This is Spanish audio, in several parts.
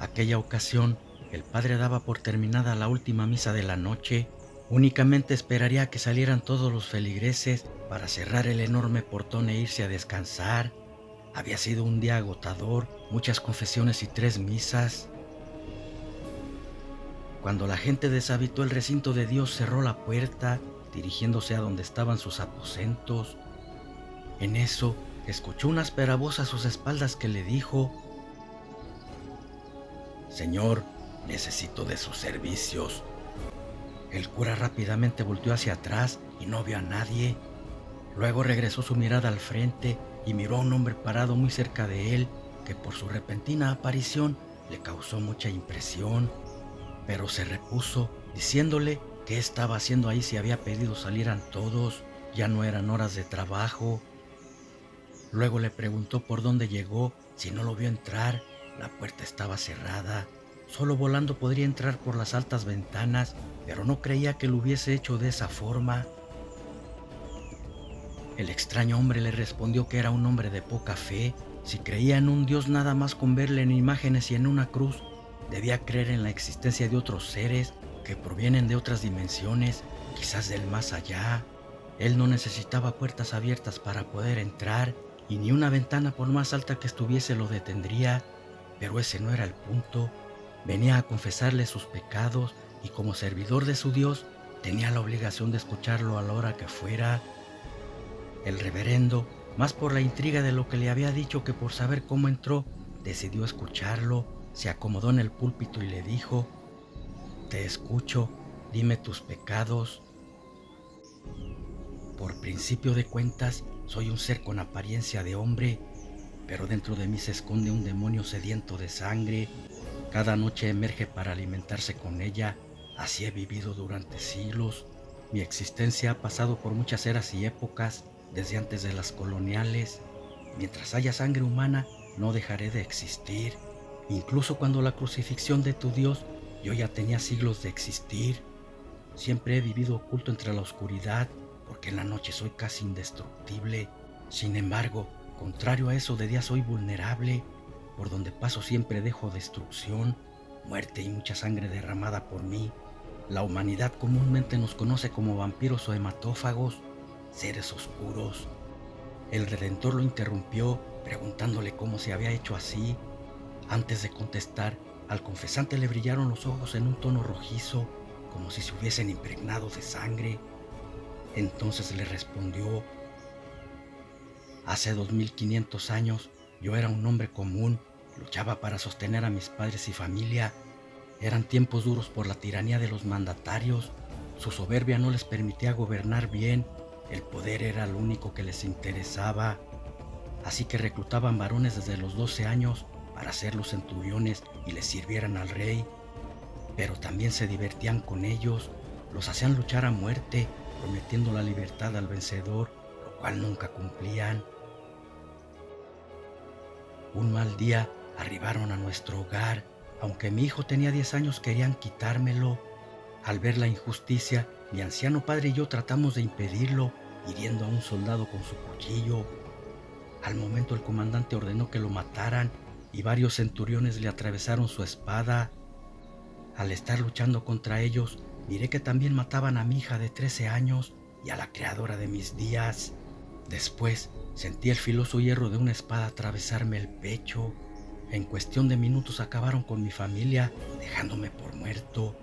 Aquella ocasión, el padre daba por terminada la última misa de la noche. Únicamente esperaría a que salieran todos los feligreses para cerrar el enorme portón e irse a descansar. Había sido un día agotador, muchas confesiones y 3 misas. Cuando la gente deshabitó el recinto de Dios, cerró la puerta, dirigiéndose a donde estaban sus aposentos. En eso, escuchó una áspera voz a sus espaldas que le dijo: «Señor, necesito de sus servicios». El cura rápidamente volteó hacia atrás y no vio a nadie. Luego regresó su mirada al frente y miró a un hombre parado muy cerca de él, que por su repentina aparición le causó mucha impresión, pero se repuso, diciéndole qué estaba haciendo ahí si había pedido salieran todos, ya no eran horas de trabajo. Luego le preguntó por dónde llegó, si no lo vio entrar. La puerta estaba cerrada. Solo volando podría entrar por las altas ventanas, pero no creía que lo hubiese hecho de esa forma. El extraño hombre le respondió que era un hombre de poca fe. Si creía en un Dios nada más con verle en imágenes y en una cruz, debía creer en la existencia de otros seres que provienen de otras dimensiones, quizás del más allá. Él no necesitaba puertas abiertas para poder entrar, y ni una ventana por más alta que estuviese lo detendría, pero ese no era el punto. Venía a confesarle sus pecados y como servidor de su Dios tenía la obligación de escucharlo a la hora que fuera. El reverendo, más por la intriga de lo que le había dicho que por saber cómo entró, decidió escucharlo. Se acomodó en el púlpito y le dijo: «Te escucho, dime tus pecados». Por principio de cuentas, soy un ser con apariencia de hombre, pero dentro de mí se esconde un demonio sediento de sangre. Cada noche emerge para alimentarse con ella. Así he vivido durante siglos. Mi existencia ha pasado por muchas eras y épocas, desde antes de las coloniales. Mientras haya sangre humana, no dejaré de existir. Incluso cuando la crucifixión de tu Dios, yo ya tenía siglos de existir. Siempre he vivido oculto entre la oscuridad, porque en la noche soy casi indestructible. Sin embargo, contrario a eso, de día soy vulnerable. Por donde paso siempre dejo destrucción, muerte y mucha sangre derramada por mí. La humanidad comúnmente nos conoce como vampiros o hematófagos, seres oscuros. El Redentor lo interrumpió, preguntándole cómo se había hecho así. Antes de contestar, al confesante le brillaron los ojos en un tono rojizo, como si se hubiesen impregnado de sangre. Entonces le respondió: «Hace 2500 años yo era un hombre común, luchaba para sostener a mis padres y familia. Eran tiempos duros por la tiranía de los mandatarios. Su soberbia no les permitía gobernar bien, el poder era lo único que les interesaba. Así que reclutaban varones desde los 12 años para ser los centuriones y les sirvieran al rey. Pero también se divertían con ellos, los hacían luchar a muerte, prometiendo la libertad al vencedor, lo cual nunca cumplían. Un mal día arribaron a nuestro hogar. Aunque mi hijo tenía 10 años, querían quitármelo. Al ver la injusticia, mi anciano padre y yo tratamos de impedirlo, hiriendo a un soldado con su cuchillo. Al momento el comandante ordenó que lo mataran y varios centuriones le atravesaron su espada. Al estar luchando contra ellos, miré que también mataban a mi hija de 13 años y a la creadora de mis días. Después sentí el filoso hierro de una espada atravesarme el pecho. En cuestión de minutos acabaron con mi familia, dejándome por muerto.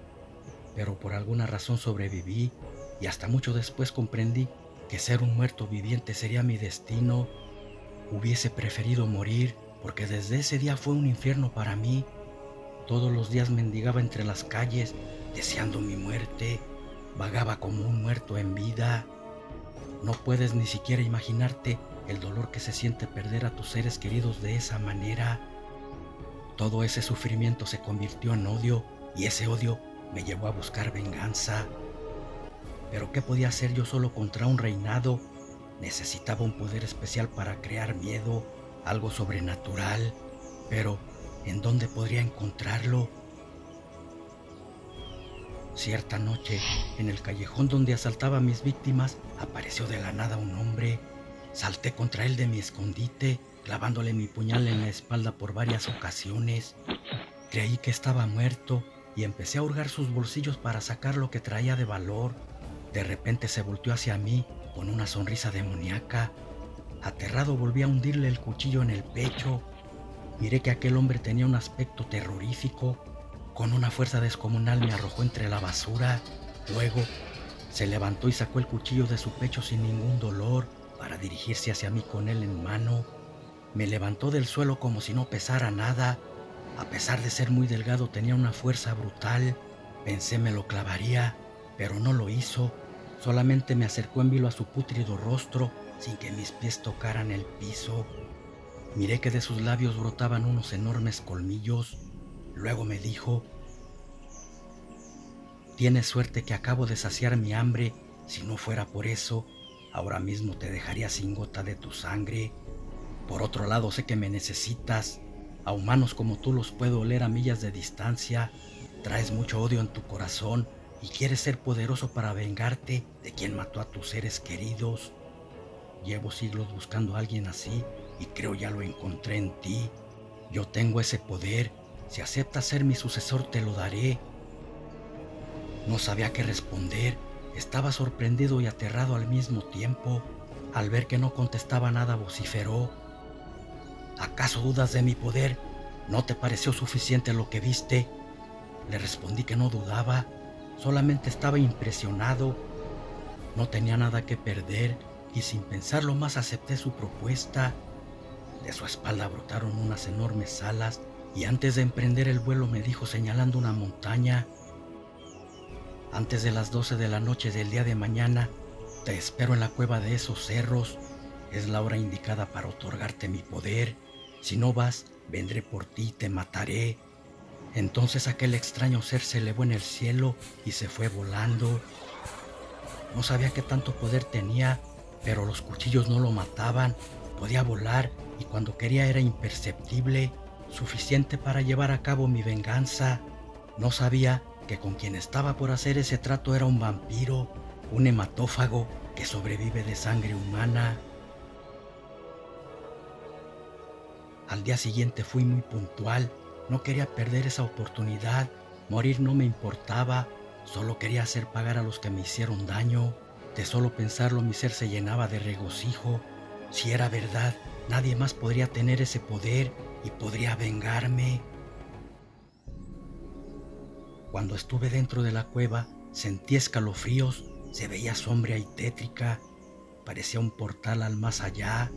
Pero por alguna razón sobreviví y hasta mucho después comprendí que ser un muerto viviente sería mi destino. Hubiese preferido morir porque desde ese día fue un infierno para mí. Todos los días mendigaba entre las calles, deseando mi muerte. Vagaba como un muerto en vida. No puedes ni siquiera imaginarte el dolor que se siente perder a tus seres queridos de esa manera. Todo ese sufrimiento se convirtió en odio y ese odio me llevó a buscar venganza. Pero ¿qué podía hacer yo solo contra un reinado? Necesitaba un poder especial para crear miedo, algo sobrenatural. Pero ¿en dónde podría encontrarlo? Cierta noche, en el callejón donde asaltaba a mis víctimas, apareció de la nada un hombre. Salté contra él de mi escondite, clavándole mi puñal en la espalda por varias ocasiones. Creí que estaba muerto y empecé a hurgar sus bolsillos para sacar lo que traía de valor. De repente se volteó hacia mí con una sonrisa demoníaca. Aterrado volví a hundirle el cuchillo en el pecho. Miré que aquel hombre tenía un aspecto terrorífico. Con una fuerza descomunal me arrojó entre la basura. Luego se levantó y sacó el cuchillo de su pecho sin ningún dolor para dirigirse hacia mí con él en mano. Me levantó del suelo como si no pesara nada. A pesar de ser muy delgado, tenía una fuerza brutal. Pensé me lo clavaría, pero no lo hizo. Solamente me acercó en vilo a su pútrido rostro sin que mis pies tocaran el piso. Miré que de sus labios brotaban unos enormes colmillos. Luego me dijo: «Tienes suerte que acabo de saciar mi hambre. Si no fuera por eso, ahora mismo te dejaría sin gota de tu sangre. Por otro lado, sé que me necesitas. A humanos como tú los puedo oler a millas de distancia. Traes mucho odio en tu corazón y quieres ser poderoso para vengarte de quien mató a tus seres queridos. Llevo siglos buscando a alguien así y creo ya lo encontré en ti. Yo tengo ese poder. Si aceptas ser mi sucesor, te lo daré». No sabía qué responder. Estaba sorprendido y aterrado al mismo tiempo. Al ver que no contestaba nada, vociferó: «¿Acaso dudas de mi poder? ¿No te pareció suficiente lo que viste?». Le respondí que no dudaba, solamente estaba impresionado. No tenía nada que perder y sin pensarlo más acepté su propuesta. De su espalda brotaron unas enormes alas y antes de emprender el vuelo me dijo señalando una montaña: «Antes de las 12 de la noche del día de mañana, te espero en la cueva de esos cerros. Es la hora indicada para otorgarte mi poder. Si no vas, vendré por ti y te mataré». Entonces aquel extraño ser se elevó en el cielo y se fue volando. No sabía qué tanto poder tenía, pero los cuchillos no lo mataban. Podía volar y cuando quería era imperceptible, suficiente para llevar a cabo mi venganza. No sabía que con quien estaba por hacer ese trato era un vampiro, un hematófago que sobrevive de sangre humana. Al día siguiente fui muy puntual. No quería perder esa oportunidad. Morir no me importaba. Solo quería hacer pagar a los que me hicieron daño. De solo pensarlo mi ser se llenaba de regocijo. Si era verdad, nadie más podría tener ese poder y podría vengarme. Cuando estuve dentro de la cueva, sentí escalofríos. Se veía sombría y tétrica. Parecía un portal al más allá.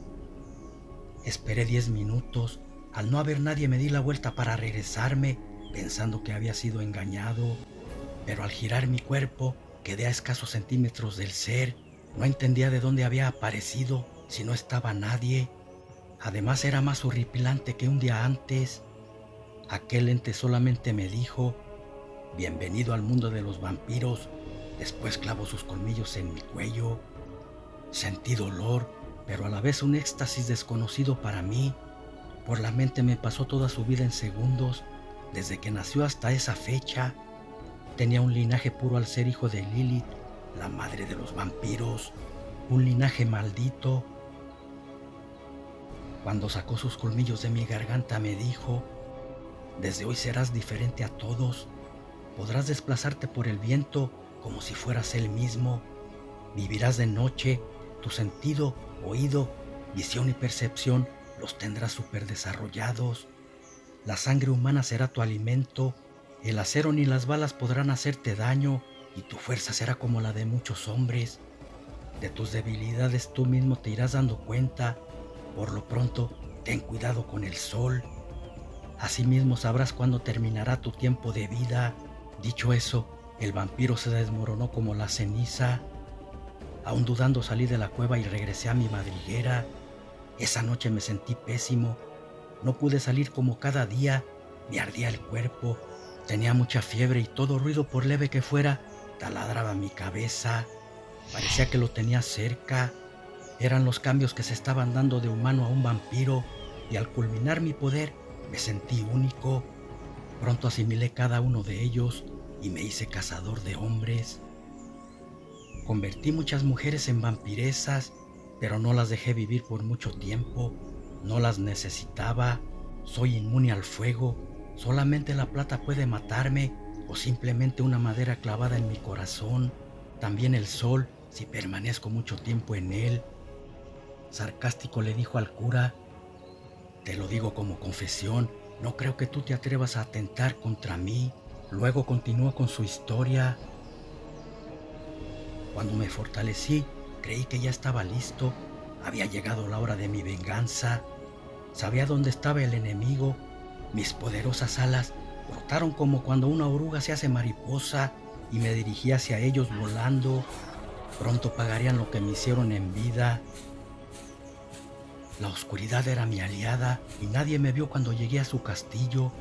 Esperé 10 minutos. Al no haber nadie me di la vuelta para regresarme, pensando que había sido engañado. Pero al girar mi cuerpo, quedé a escasos centímetros del ser. No entendía de dónde había aparecido si no estaba nadie. Además era más horripilante que un día antes. Aquel ente solamente me dijo: «Bienvenido al mundo de los vampiros». Después clavó sus colmillos en mi cuello. Sentí dolor, pero a la vez un éxtasis desconocido para mí. Por la mente me pasó toda su vida en segundos, desde que nació hasta esa fecha. Tenía un linaje puro al ser hijo de Lilith, la madre de los vampiros, un linaje maldito. Cuando sacó sus colmillos de mi garganta me dijo: «Desde hoy serás diferente a todos. Podrás desplazarte por el viento como si fueras él mismo. Vivirás de noche, tu sentido, oído, visión y percepción los tendrás superdesarrollados. La sangre humana será tu alimento. El acero ni las balas podrán hacerte daño y tu fuerza será como la de muchos hombres. De tus debilidades tú mismo te irás dando cuenta. Por lo pronto, ten cuidado con el sol. Asimismo sabrás cuándo terminará tu tiempo de vida». Dicho eso, el vampiro se desmoronó como la ceniza. Aún dudando salí de la cueva y regresé a mi madriguera. Esa noche me sentí pésimo. No pude salir como cada día. Me ardía el cuerpo. Tenía mucha fiebre y todo ruido, por leve que fuera, taladraba mi cabeza. Parecía que lo tenía cerca. Eran los cambios que se estaban dando de humano a un vampiro, y al culminar mi poder me sentí único. Pronto asimilé cada uno de ellos y me hice cazador de hombres. Convertí muchas mujeres en vampiresas, pero no las dejé vivir por mucho tiempo. No las necesitaba. Soy inmune al fuego. Solamente la plata puede matarme o simplemente una madera clavada en mi corazón. También el sol, si permanezco mucho tiempo en él. Sarcástico le dijo al cura: te lo digo como confesión, no creo que tú te atrevas a atentar contra mí. Luego continuó con su historia. Cuando me fortalecí, creí que ya estaba listo. Había llegado la hora de mi venganza. Sabía dónde estaba el enemigo. Mis poderosas alas brotaron como cuando una oruga se hace mariposa y me dirigí hacia ellos volando. Pronto pagarían lo que me hicieron en vida. La oscuridad era mi aliada y nadie me vio cuando llegué a su castillo.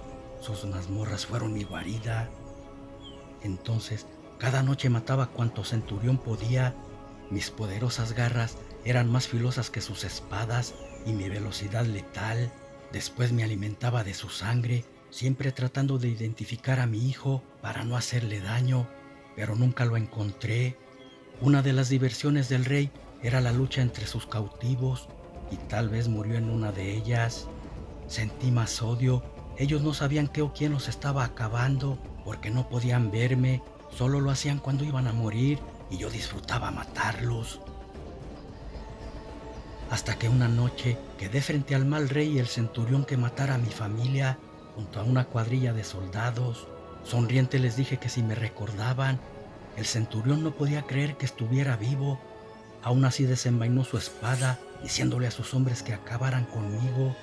Sus mazmorras fueron mi guarida. Entonces, cada noche mataba cuanto centurión podía. Mis poderosas garras eran más filosas que sus espadas y mi velocidad letal. Después me alimentaba de su sangre, siempre tratando de identificar a mi hijo para no hacerle daño, pero nunca lo encontré. Una de las diversiones del rey era la lucha entre sus cautivos, y tal vez murió en una de ellas. Sentí más odio. Ellos no sabían qué o quién los estaba acabando, porque no podían verme, solo lo hacían cuando iban a morir, y yo disfrutaba matarlos. Hasta que una noche quedé frente al mal rey y el centurión que matara a mi familia, junto a una cuadrilla de soldados. Sonriente les dije que si me recordaban. El centurión no podía creer que estuviera vivo. Aún así desenvainó su espada, diciéndole a sus hombres que acabaran conmigo.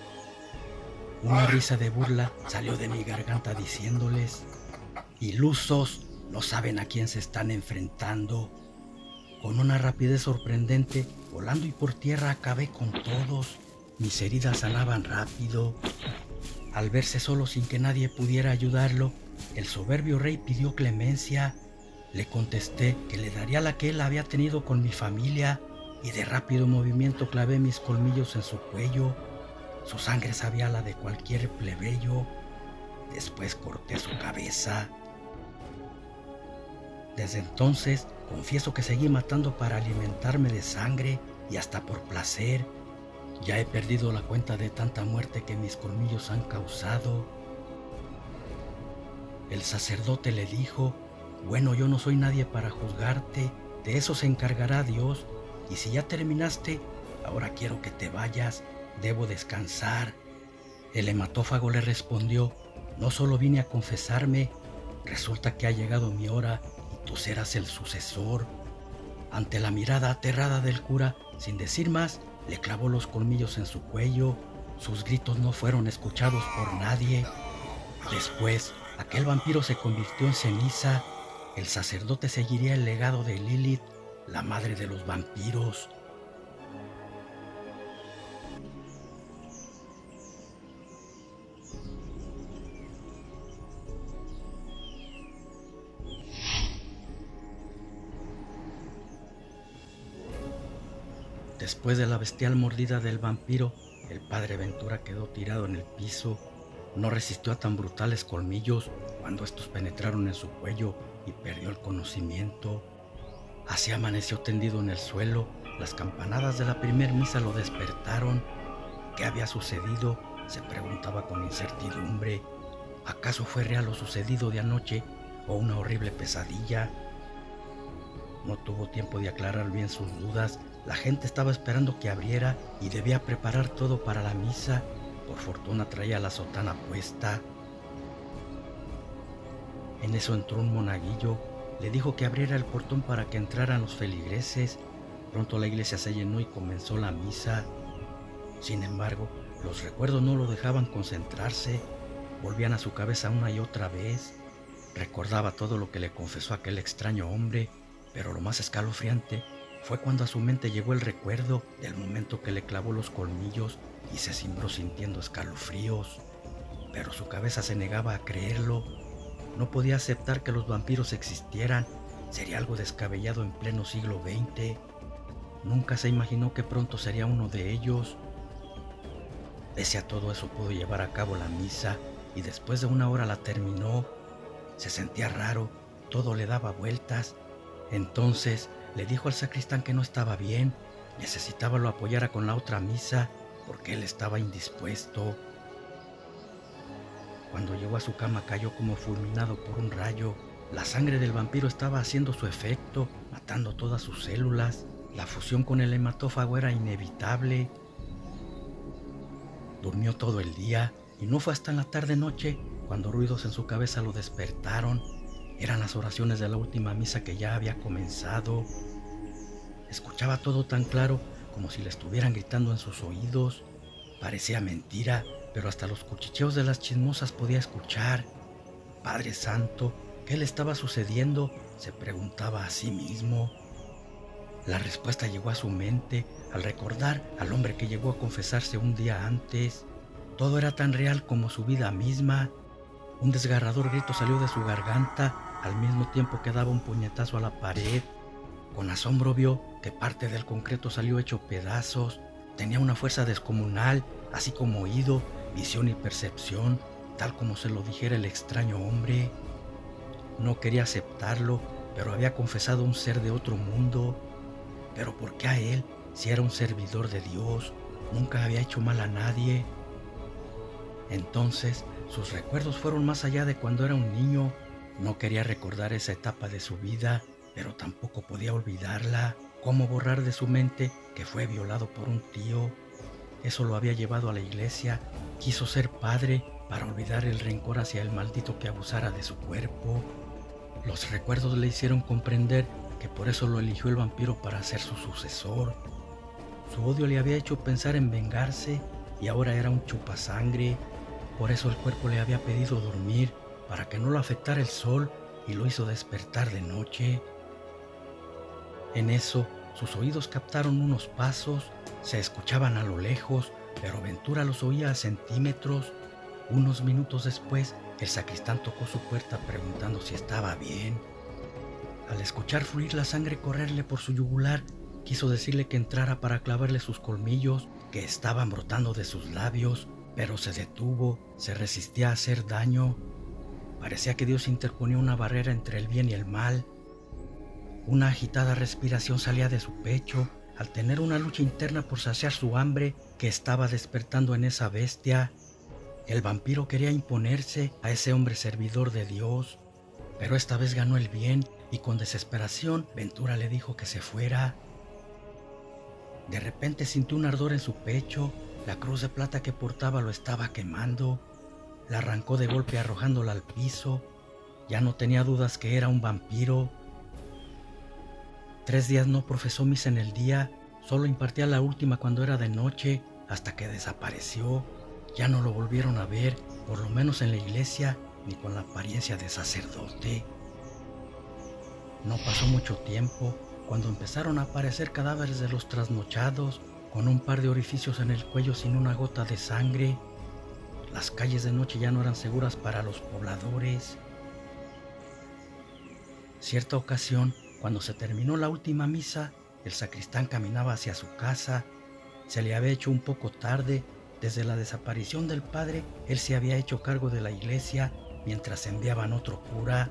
Una risa de burla salió de mi garganta diciéndoles: ilusos, no saben a quién se están enfrentando. Con una rapidez sorprendente, volando y por tierra, acabé con todos. Mis heridas sanaban rápido. Al verse solo sin que nadie pudiera ayudarlo, el soberbio rey pidió clemencia. Le contesté que le daría la que él había tenido con mi familia, y de rápido movimiento clavé mis colmillos en su cuello. Su sangre sabía la de cualquier plebeyo. Después corté su cabeza. Desde entonces, confieso que seguí matando para alimentarme de sangre y hasta por placer. Ya he perdido la cuenta de tanta muerte que mis colmillos han causado. El sacerdote le dijo: bueno, yo no soy nadie para juzgarte, de eso se encargará Dios, y si ya terminaste, ahora quiero que te vayas, debo descansar. El hematófago le respondió: no solo vine a confesarme, resulta que ha llegado mi hora y tú serás el sucesor. Ante la mirada aterrada del cura, sin decir más, le clavó los colmillos en su cuello. Sus gritos no fueron escuchados por nadie. Después, aquel vampiro se convirtió en ceniza. El sacerdote seguiría el legado de Lilith, la madre de los vampiros. Después de la bestial mordida del vampiro, el padre Ventura quedó tirado en el piso. No resistió a tan brutales colmillos cuando estos penetraron en su cuello y perdió el conocimiento. Así amaneció tendido en el suelo. Las campanadas de la primer misa lo despertaron. ¿Qué había sucedido?, se preguntaba con incertidumbre. ¿Acaso fue real lo sucedido de anoche o una horrible pesadilla? No tuvo tiempo de aclarar bien sus dudas. La gente estaba esperando que abriera y debía preparar todo para la misa. Por fortuna traía la sotana puesta. En eso entró un monaguillo. Le dijo que abriera el portón para que entraran los feligreses. Pronto la iglesia se llenó y comenzó la misa. Sin embargo, los recuerdos no lo dejaban concentrarse. Volvían a su cabeza una y otra vez. Recordaba todo lo que le confesó aquel extraño hombre, pero lo más escalofriante fue cuando a su mente llegó el recuerdo del momento que le clavó los colmillos y se cimbró sintiendo escalofríos. Pero su cabeza se negaba a creerlo. No podía aceptar que los vampiros existieran. Sería algo descabellado en pleno siglo XX. Nunca se imaginó que pronto sería uno de ellos. Pese a todo eso, pudo llevar a cabo la misa y después de una hora la terminó. Se sentía raro, todo le daba vueltas. Entonces le dijo al sacristán que no estaba bien, necesitaba lo apoyara con la otra misa porque él estaba indispuesto. Cuando llegó a su cama cayó como fulminado por un rayo. La sangre del vampiro estaba haciendo su efecto, matando todas sus células. La fusión con el hematófago era inevitable. Durmió todo el día y no fue hasta en la tarde-noche cuando ruidos en su cabeza lo despertaron. Eran las oraciones de la última misa que ya había comenzado. Escuchaba todo tan claro como si le estuvieran gritando en sus oídos. Parecía mentira, pero hasta los cuchicheos de las chismosas podía escuchar. Padre Santo, ¿qué le estaba sucediendo?, se preguntaba a sí mismo. La respuesta llegó a su mente al recordar al hombre que llegó a confesarse un día antes. Todo era tan real como su vida misma. Un desgarrador grito salió de su garganta al mismo tiempo que daba un puñetazo a la pared. Con asombro vio que parte del concreto salió hecho pedazos. Tenía una fuerza descomunal, así como oído, visión y percepción, tal como se lo dijera el extraño hombre. No quería aceptarlo, pero había confesado un ser de otro mundo. ¿Pero por qué a él, si era un servidor de Dios? Nunca había hecho mal a nadie. Entonces, sus recuerdos fueron más allá de cuando era un niño. No quería recordar esa etapa de su vida, pero tampoco podía olvidarla. ¿Cómo borrar de su mente que fue violado por un tío? Eso lo había llevado a la iglesia. Quiso ser padre para olvidar el rencor hacia el maldito que abusara de su cuerpo. Los recuerdos le hicieron comprender que por eso lo eligió el vampiro para ser su sucesor. Su odio le había hecho pensar en vengarse y ahora era un chupasangre. Por eso el cuerpo le había pedido dormir, para que no lo afectara el sol, y lo hizo despertar de noche. En eso, sus oídos captaron unos pasos. Se escuchaban a lo lejos, pero Ventura los oía a centímetros. Unos minutos después, el sacristán tocó su puerta preguntando si estaba bien. Al escuchar fluir la sangre correrle por su yugular, quiso decirle que entrara para clavarle sus colmillos, que estaban brotando de sus labios, pero se detuvo, se resistía a hacer daño. Parecía que Dios interponía una barrera entre el bien y el mal. Una agitada respiración salía de su pecho, al tener una lucha interna por saciar su hambre que estaba despertando en esa bestia. El vampiro quería imponerse a ese hombre servidor de Dios, pero esta vez ganó el bien y con desesperación Ventura le dijo que se fuera. De repente sintió un ardor en su pecho. La cruz de plata que portaba lo estaba quemando. La arrancó de golpe arrojándola al piso. Ya no tenía dudas que era un vampiro. 3 días no profesó misa en el día, solo impartía la última cuando era de noche, hasta que desapareció. Ya no lo volvieron a ver, por lo menos en la iglesia, ni con la apariencia de sacerdote. No pasó mucho tiempo cuando empezaron a aparecer cadáveres de los trasnochados, con un par de orificios en el cuello sin una gota de sangre. Las calles de noche ya no eran seguras para los pobladores. Cierta ocasión, cuando se terminó la última misa, el sacristán caminaba hacia su casa. Se le había hecho un poco tarde. Desde la desaparición del padre, él se había hecho cargo de la iglesia mientras enviaban otro cura.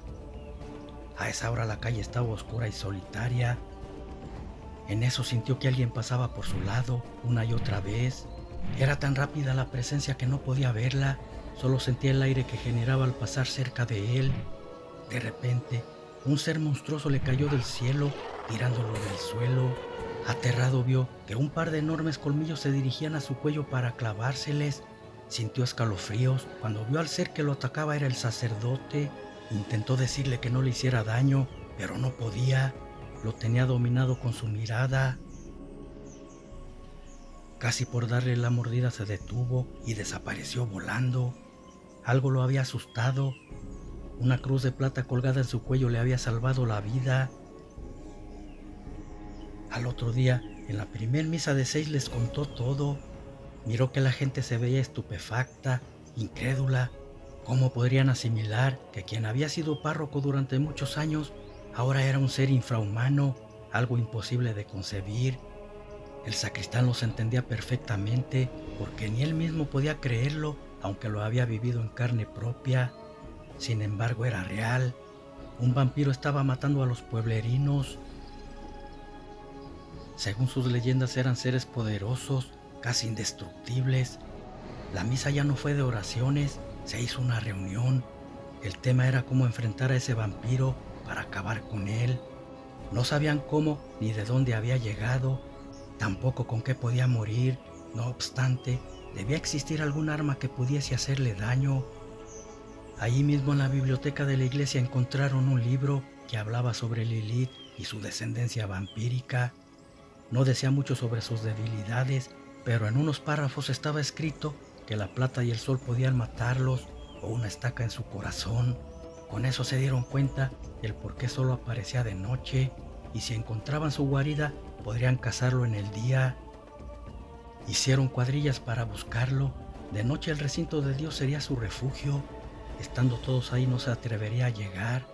A esa hora la calle estaba oscura y solitaria. En eso sintió que alguien pasaba por su lado una y otra vez. Era tan rápida la presencia que no podía verla, solo sentía el aire que generaba al pasar cerca de él. De repente, un ser monstruoso le cayó del cielo, tirándolo del suelo. Aterrado vio que un par de enormes colmillos se dirigían a su cuello para clavárseles. Sintió escalofríos cuando vio al ser que lo atacaba era el sacerdote. Intentó decirle que no le hiciera daño, pero no podía. Lo tenía dominado con su mirada. Casi por darle la mordida se detuvo y desapareció volando. Algo lo había asustado. Una cruz de plata colgada en su cuello le había salvado la vida. Al otro día, en la primer misa de 6 les contó todo. Miró que la gente se veía estupefacta, incrédula. ¿Cómo podrían asimilar que quien había sido párroco durante muchos años ahora era un ser infrahumano, algo imposible de concebir? El sacristán los entendía perfectamente porque ni él mismo podía creerlo, aunque lo había vivido en carne propia. Sin embargo, era real. Un vampiro estaba matando a los pueblerinos. Según sus leyendas, eran seres poderosos, casi indestructibles. La misa ya no fue de oraciones, Se hizo una reunión. El tema era cómo enfrentar a ese vampiro para acabar con él. No sabían cómo ni de dónde había llegado, tampoco con qué podía morir. No obstante, debía existir algún arma que pudiese hacerle daño. Allí mismo en la biblioteca de la iglesia encontraron un libro que hablaba sobre Lilith y su descendencia vampírica. No decía mucho sobre sus debilidades, pero en unos párrafos estaba escrito que la plata y el sol podían matarlos o una estaca en su corazón. Con eso se dieron cuenta del por qué solo aparecía de noche, y si encontraban su guarida podrían cazarlo en el día. Hicieron cuadrillas para buscarlo. De noche el recinto de Dios sería su refugio. Estando todos ahí no se atrevería a llegar.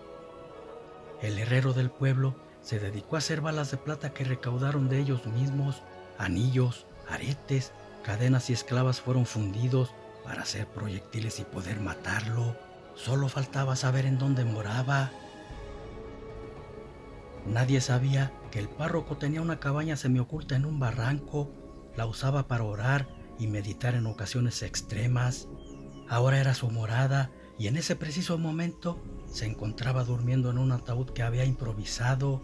El herrero del pueblo se dedicó a hacer balas de plata que recaudaron de ellos mismos. Anillos, aretes, cadenas y esclavas fueron fundidos para hacer proyectiles y poder matarlo. Solo faltaba saber en dónde moraba. Nadie sabía que el párroco tenía una cabaña semioculta en un barranco. La usaba para orar y meditar en ocasiones extremas. Ahora era su morada, y en ese preciso momento se encontraba durmiendo en un ataúd que había improvisado.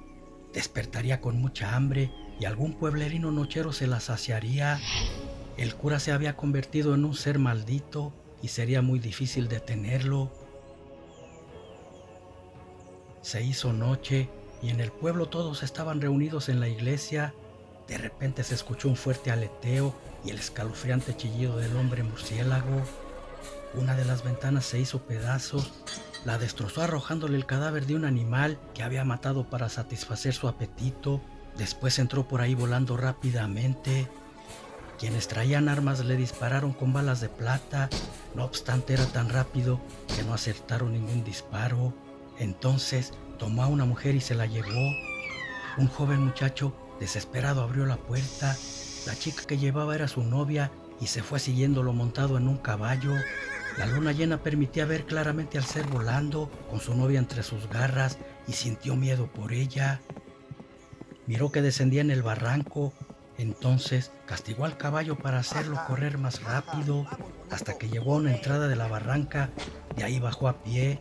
Despertaría con mucha hambre y algún pueblerino nochero se la saciaría. El cura se había convertido en un ser maldito y sería muy difícil detenerlo. Se hizo noche y en el pueblo todos estaban reunidos en la iglesia. De repente se escuchó un fuerte aleteo y el escalofriante chillido del hombre murciélago. Una de las ventanas se hizo pedazos, la destrozó arrojándole el cadáver de un animal que había matado para satisfacer su apetito. Después entró por ahí volando rápidamente. Quienes traían armas le dispararon con balas de plata, no obstante era tan rápido que no acertaron ningún disparo. Entonces tomó a una mujer y se la llevó. Un joven muchacho desesperado abrió la puerta. La chica que llevaba era su novia y se fue siguiéndolo montado en un caballo. La luna llena permitía ver claramente al ser volando, con su novia entre sus garras, y sintió miedo por ella. Miró que descendía en el barranco, entonces castigó al caballo para hacerlo correr más rápido, hasta que llegó a una entrada de la barranca. De ahí bajó a pie.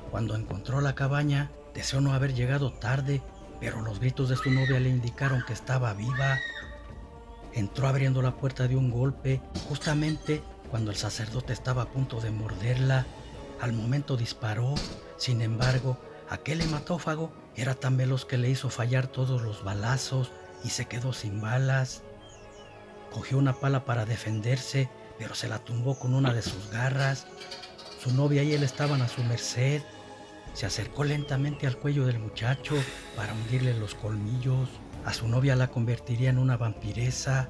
Cuando encontró la cabaña, deseó no haber llegado tarde, pero los gritos de su novia le indicaron que estaba viva. Entró abriendo la puerta de un golpe, justamente cuando el sacerdote estaba a punto de morderla. Al momento disparó. Sin embargo, aquel hematófago era tan veloz que le hizo fallar todos los balazos y se quedó sin balas. Cogió una pala para defenderse, pero se la tumbó con una de sus garras. Su novia y él estaban a su merced. Se acercó lentamente al cuello del muchacho para hundirle los colmillos. A su novia la convertiría en una vampiresa.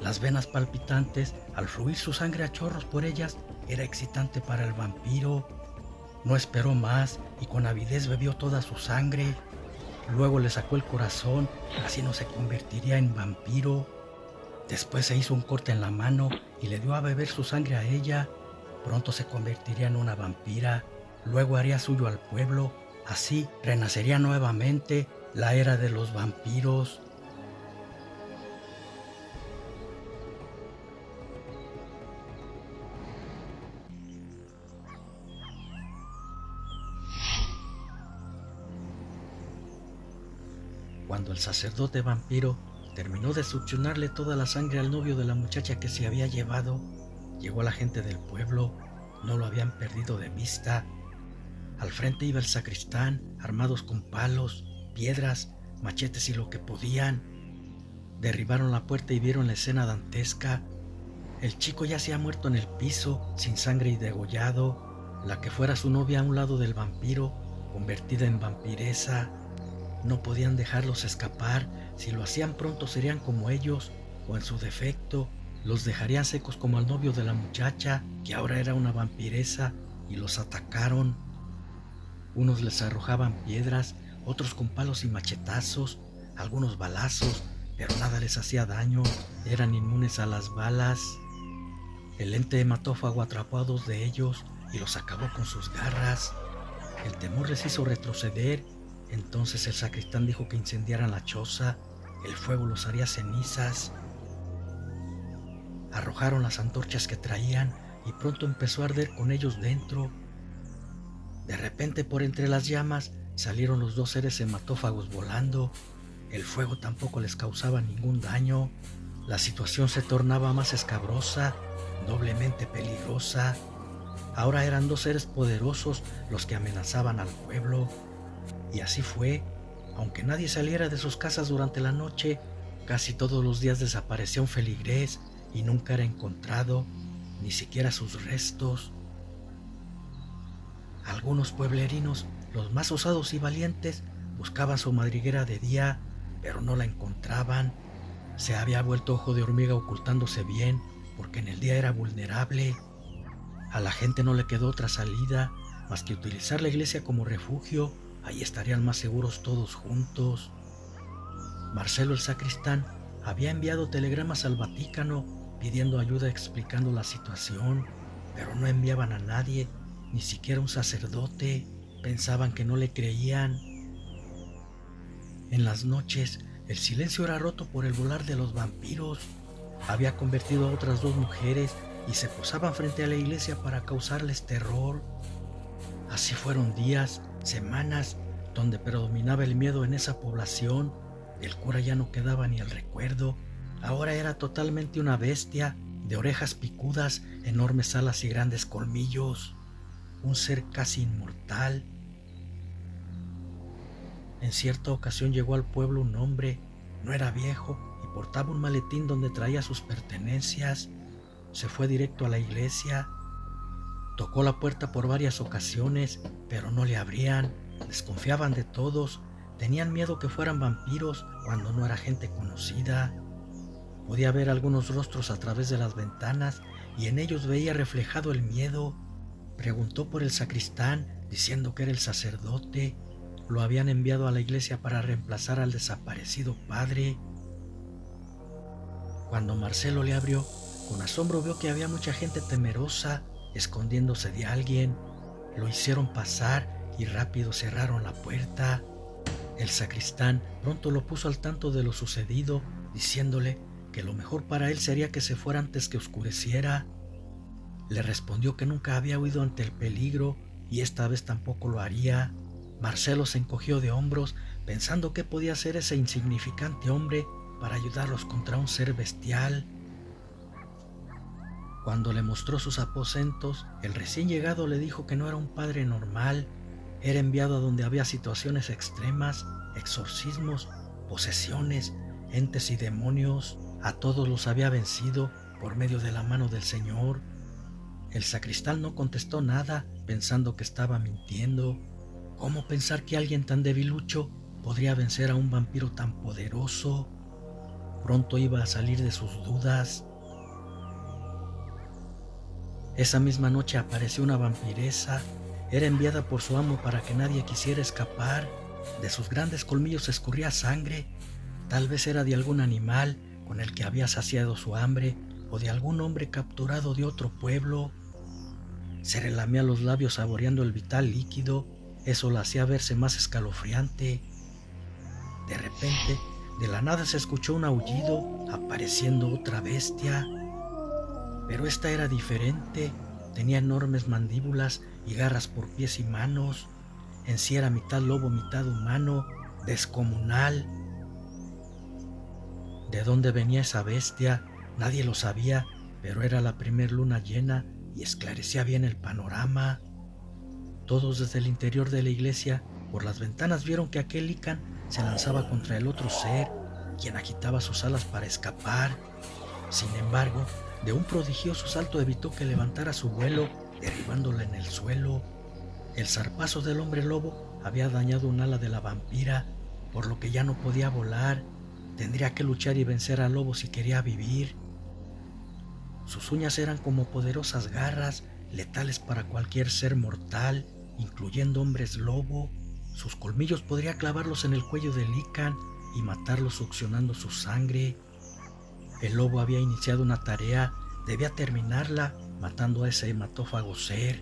Las venas palpitantes, al fluir su sangre a chorros por ellas, era excitante para el vampiro. No esperó más y con avidez bebió toda su sangre. Luego le sacó el corazón, así no se convertiría en vampiro. Después se hizo un corte en la mano y le dio a beber su sangre a ella. Pronto se convertiría en una vampira. Luego haría suyo al pueblo. Así renacería nuevamente la era de los vampiros. Cuando el sacerdote vampiro terminó de succionarle toda la sangre al novio de la muchacha que se había llevado, llegó la gente del pueblo. No lo habían perdido de vista. Al frente iba el sacristán, armados con palos, piedras, machetes y lo que podían. Derribaron la puerta y vieron la escena dantesca. El chico yacía muerto en el piso, sin sangre y degollado. La que fuera su novia a un lado del vampiro, convertida en vampiresa. No podían dejarlos escapar. Si lo hacían pronto serían como ellos, o en su defecto, los dejarían secos como al novio de la muchacha, que ahora era una vampiresa, y los atacaron. Unos les arrojaban piedras, otros con palos y machetazos, algunos balazos, pero nada les hacía daño, eran inmunes a las balas. El ente hematófago atrapó a 2 de ellos y los acabó con sus garras. El temor les hizo retroceder. Entonces el sacristán dijo que incendiaran la choza. El fuego los haría cenizas. Arrojaron las antorchas que traían y pronto empezó a arder con ellos dentro. De repente, por entre las llamas salieron los dos seres hematófagos volando. El fuego tampoco les causaba ningún daño. La situación se tornaba más escabrosa, doblemente peligrosa. Ahora eran dos seres poderosos los que amenazaban al pueblo. Y así fue. Aunque nadie saliera de sus casas durante la noche, casi todos los días desaparecía un feligrés y nunca era encontrado, ni siquiera sus restos. Algunos pueblerinos, los más osados y valientes, buscaban su madriguera de día, pero no la encontraban. Se había vuelto ojo de hormiga ocultándose bien, porque en el día era vulnerable. A la gente no le quedó otra salida más que utilizar la iglesia como refugio. Ahí estarían más seguros todos juntos. Marcelo el sacristán había enviado telegramas al Vaticano pidiendo ayuda explicando la situación, pero no enviaban a nadie, ni siquiera un sacerdote. Pensaban que no le creían. En las noches, el silencio era roto por el volar de los vampiros. Había convertido a otras dos mujeres y se posaban frente a la iglesia para causarles terror. Así fueron días, semanas, donde predominaba el miedo en esa población. Del cura ya no quedaba ni el recuerdo. Ahora era totalmente una bestia, de orejas picudas, enormes alas y grandes colmillos. Un ser casi inmortal. En cierta ocasión llegó al pueblo un hombre. No era viejo y portaba un maletín donde traía sus pertenencias. Se fue directo a la iglesia. Tocó la puerta por varias ocasiones, pero no le abrían. Desconfiaban de todos. Tenían miedo que fueran vampiros cuando no era gente conocida. Podía ver algunos rostros a través de las ventanas y en ellos veía reflejado el miedo. Preguntó por el sacristán, diciendo que era el sacerdote. Lo habían enviado a la iglesia para reemplazar al desaparecido padre. Cuando Marcelo le abrió, con asombro vio que había mucha gente temerosa, escondiéndose de alguien. Lo hicieron pasar y rápido cerraron la puerta. El sacristán pronto lo puso al tanto de lo sucedido, diciéndole que lo mejor para él sería que se fuera antes que oscureciera. Le respondió que nunca había huido ante el peligro y esta vez tampoco lo haría. Marcelo se encogió de hombros, pensando qué podía hacer ese insignificante hombre para ayudarlos contra un ser bestial. Cuando le mostró sus aposentos, el recién llegado le dijo que no era un padre normal. Era enviado a donde había situaciones extremas, exorcismos, posesiones, entes y demonios. A todos los había vencido por medio de la mano del Señor. El sacristán no contestó nada, pensando que estaba mintiendo. ¿Cómo pensar que alguien tan debilucho podría vencer a un vampiro tan poderoso? Pronto iba a salir de sus dudas. Esa misma noche apareció una vampiresa. Era enviada por su amo para que nadie quisiera escapar. De sus grandes colmillos escurría sangre. Tal vez era de algún animal con el que había saciado su hambre o de algún hombre capturado de otro pueblo. Se relamía los labios saboreando el vital líquido. Eso la hacía verse más escalofriante. De repente, de la nada se escuchó un aullido, apareciendo otra bestia. Pero esta era diferente. Tenía enormes mandíbulas y garras por pies y manos. En sí era mitad lobo, mitad humano, descomunal. ¿De dónde venía esa bestia? Nadie lo sabía, pero era la primer luna llena y esclarecía bien el panorama. Todos desde el interior de la iglesia, por las ventanas vieron que aquel licán se lanzaba contra el otro ser, quien agitaba sus alas para escapar. Sin embargo, de un prodigioso salto evitó que levantara su vuelo, derribándola en el suelo. El zarpazo del hombre lobo había dañado un ala de la vampira, por lo que ya no podía volar. Tendría que luchar y vencer al lobo si quería vivir. Sus uñas eran como poderosas garras, letales para cualquier ser mortal, incluyendo hombres lobo. Sus colmillos podría clavarlos en el cuello del licán y matarlos succionando su sangre. El lobo había iniciado una tarea, debía terminarla, matando a ese hematófago ser.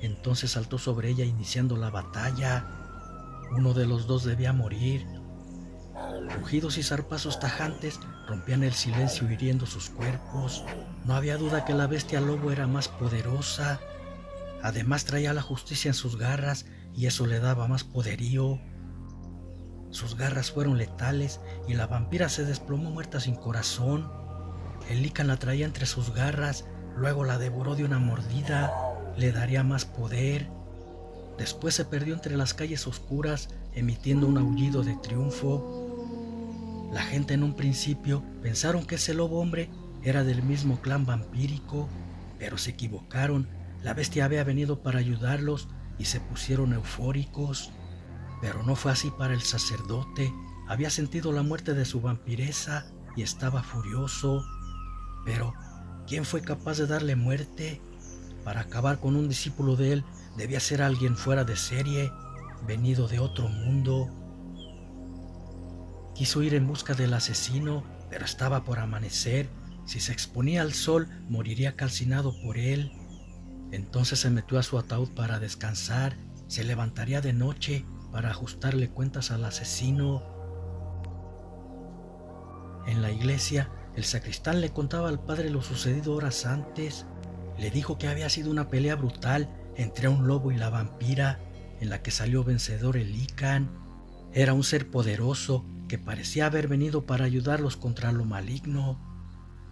Entonces saltó sobre ella iniciando la batalla. Uno de los dos debía morir. Rugidos y zarpazos tajantes rompían el silencio hiriendo sus cuerpos. No había duda que la bestia lobo era más poderosa. Además traía la justicia en sus garras y eso le daba más poderío. Sus garras fueron letales y la vampira se desplomó muerta sin corazón. El lícan la traía entre sus garras, luego la devoró de una mordida. Le daría más poder. Después se perdió entre las calles oscuras, emitiendo un aullido de triunfo. La gente en un principio pensaron que ese lobo hombre era del mismo clan vampírico, pero se equivocaron. La bestia había venido para ayudarlos y se pusieron eufóricos. Pero no fue así para el sacerdote. Había sentido la muerte de su vampiresa y estaba furioso. Pero, ¿quién fue capaz de darle muerte? Para acabar con un discípulo de él, debía ser alguien fuera de serie, venido de otro mundo. Quiso ir en busca del asesino, pero estaba por amanecer. Si se exponía al sol, moriría calcinado por él. Entonces se metió a su ataúd para descansar. Se levantaría de noche para ajustarle cuentas al asesino. En la iglesia, el sacristán le contaba al padre lo sucedido horas antes. Le dijo que había sido una pelea brutal entre un lobo y la vampira, en la que salió vencedor el lícan. Era un ser poderoso que parecía haber venido para ayudarlos contra lo maligno.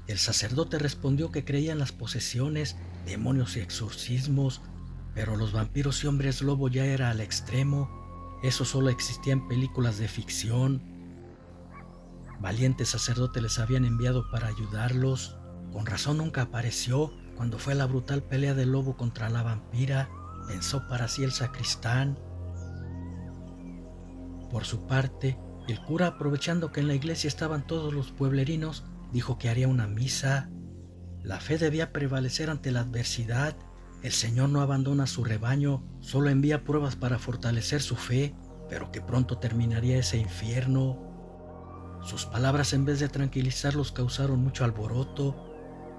El sacerdote respondió que creía en las posesiones, demonios y exorcismos, pero los vampiros y hombres lobo ya era al extremo. Eso solo existía en películas de ficción. Valientes sacerdotes les habían enviado para ayudarlos. Con razón nunca apareció cuando fue la brutal pelea del lobo contra la vampira, pensó para sí el sacristán. Por su parte, el cura, aprovechando que en la iglesia estaban todos los pueblerinos, dijo que haría una misa. La fe debía prevalecer ante la adversidad. El Señor no abandona su rebaño, solo envía pruebas para fortalecer su fe, pero que pronto terminaría ese infierno. Sus palabras, en vez de tranquilizarlos, causaron mucho alboroto.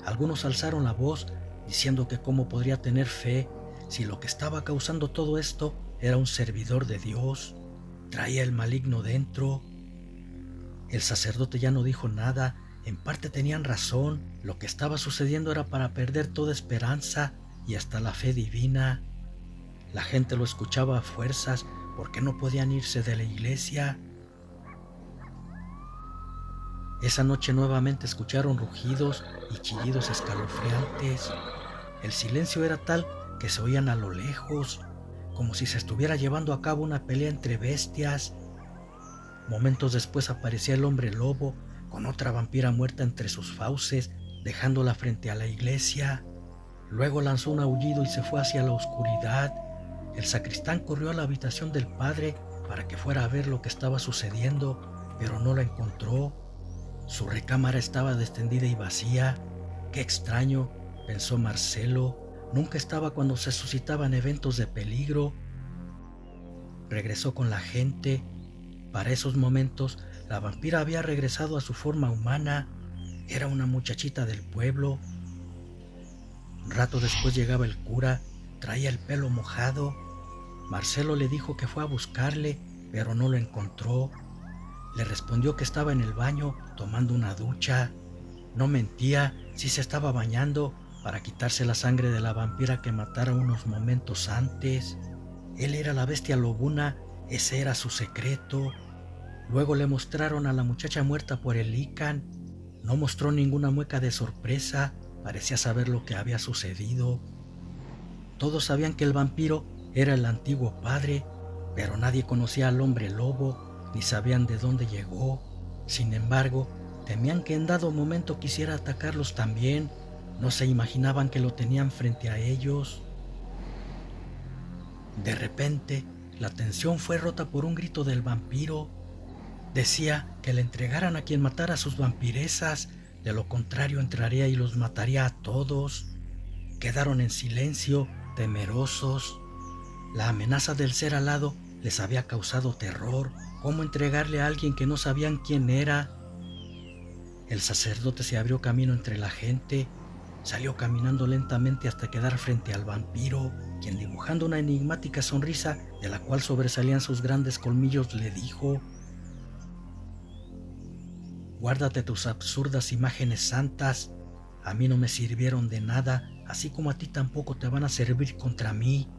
Algunos alzaron la voz, diciendo que cómo podría tener fe si lo que estaba causando todo esto era un servidor de Dios. Traía el maligno dentro. El sacerdote ya no dijo nada. En parte tenían razón. Lo que estaba sucediendo era para perder toda esperanza y hasta la fe divina. La gente lo escuchaba a fuerzas porque no podían irse de la iglesia. Esa noche nuevamente escucharon rugidos y chillidos escalofriantes. El silencio era tal que se oían a lo lejos, como si se estuviera llevando a cabo una pelea entre bestias. Momentos después aparecía el hombre lobo con otra vampira muerta entre sus fauces, dejándola frente a la iglesia. Luego lanzó un aullido y se fue hacia la oscuridad. El sacristán corrió a la habitación del padre para que fuera a ver lo que estaba sucediendo, pero no la encontró. Su recámara estaba destendida y vacía. Qué extraño, pensó Marcelo. Nunca estaba cuando se suscitaban eventos de peligro. Regresó con la gente. Para esos momentos, la vampira había regresado a su forma humana. Era una muchachita del pueblo. Un rato después llegaba el cura. Traía el pelo mojado. Marcelo le dijo que fue a buscarle, pero no lo encontró. Le respondió que estaba en el baño tomando una ducha. No mentía, sí se estaba bañando para quitarse la sangre de la vampira que matara unos momentos antes. Él era la bestia lobuna, ese era su secreto. Luego le mostraron a la muchacha muerta por el lícan. No mostró ninguna mueca de sorpresa, parecía saber lo que había sucedido. Todos sabían que el vampiro era el antiguo padre, pero nadie conocía al hombre lobo, ni sabían de dónde llegó. Sin embargo, temían que en dado momento quisiera atacarlos también. No se imaginaban que lo tenían frente a ellos. De repente, la tensión fue rota por un grito del vampiro. Decía que le entregaran a quien matara a sus vampiresas, de lo contrario entraría y los mataría a todos. Quedaron en silencio, temerosos. La amenaza del ser alado les había causado terror. ¿Cómo entregarle a alguien que no sabían quién era? El sacerdote se abrió camino entre la gente. Salió caminando lentamente hasta quedar frente al vampiro, quien, dibujando una enigmática sonrisa de la cual sobresalían sus grandes colmillos, le dijo: Guárdate tus absurdas imágenes santas. A mí no me sirvieron de nada, así como a ti tampoco te van a servir contra mí.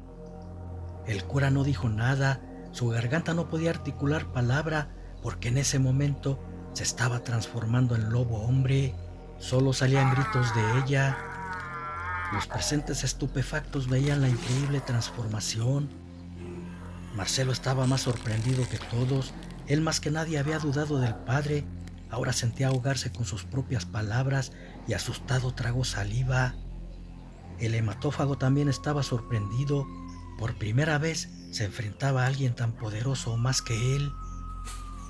El cura no dijo nada, su garganta no podía articular palabra, porque en ese momento se estaba transformando en lobo hombre. Solo salían gritos de ella. Los presentes estupefactos veían la increíble transformación. Marcelo estaba más sorprendido que todos. Él más que nadie había dudado del padre. Ahora sentía ahogarse con sus propias palabras y asustado tragó saliva. El hematófago también estaba sorprendido. Por primera vez se enfrentaba a alguien tan poderoso o más que él.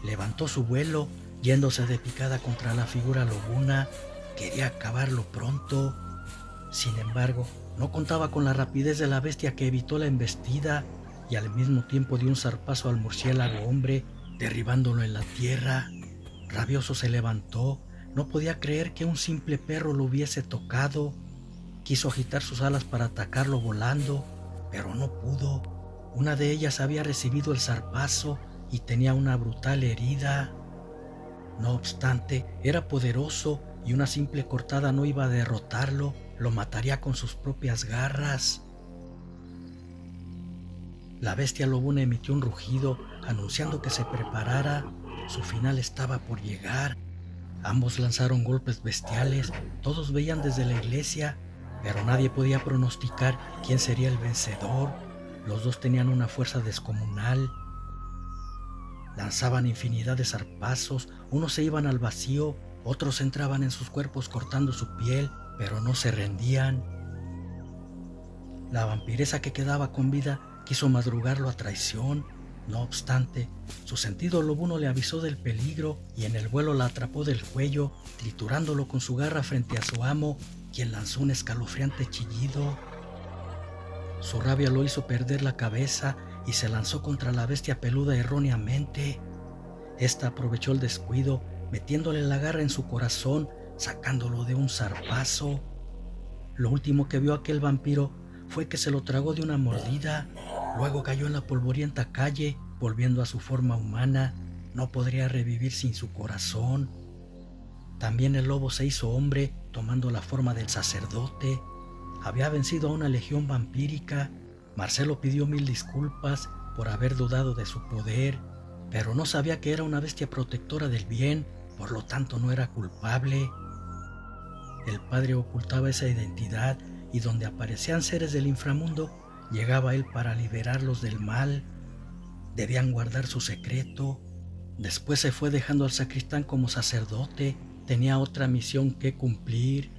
Levantó su vuelo, yéndose de picada contra la figura lobuna. Quería acabarlo pronto. Sin embargo, no contaba con la rapidez de la bestia, que evitó la embestida y al mismo tiempo dio un zarpazo al murciélago hombre, derribándolo en la tierra. Rabioso se levantó. No podía creer que un simple perro lo hubiese tocado. Quiso agitar sus alas para atacarlo volando, pero no pudo. Una de ellas había recibido el zarpazo y tenía una brutal herida. No obstante, era poderoso y una simple cortada no iba a derrotarlo, lo mataría con sus propias garras. La bestia lobuna emitió un rugido anunciando que se preparara. Su final estaba por llegar. Ambos lanzaron golpes bestiales. Todos veían desde la iglesia, pero nadie podía pronosticar quién sería el vencedor. Los dos tenían una fuerza descomunal. Lanzaban infinidad de zarpazos. Unos se iban al vacío, otros entraban en sus cuerpos cortando su piel, pero no se rendían. La vampiresa que quedaba con vida quiso madrugarlo a traición. No obstante, su sentido lobuno le avisó del peligro y en el vuelo la atrapó del cuello, triturándolo con su garra frente a su amo, quien lanzó un escalofriante chillido. Su rabia lo hizo perder la cabeza y se lanzó contra la bestia peluda erróneamente. Esta aprovechó el descuido, metiéndole la garra en su corazón, sacándolo de un zarpazo. Lo último que vio aquel vampiro fue que se lo tragó de una mordida. Luego cayó en la polvorienta calle, volviendo a su forma humana. No podría revivir sin su corazón. También el lobo se hizo hombre, tomando la forma del sacerdote. Había vencido a una legión vampírica. Marcelo pidió 1000 disculpas por haber dudado de su poder, pero no sabía que era una bestia protectora del bien, por lo tanto no era culpable. El padre ocultaba esa identidad y donde aparecían seres del inframundo, llegaba él para liberarlos del mal. Debían guardar su secreto. Después se fue dejando al sacristán como sacerdote. Tenía otra misión que cumplir.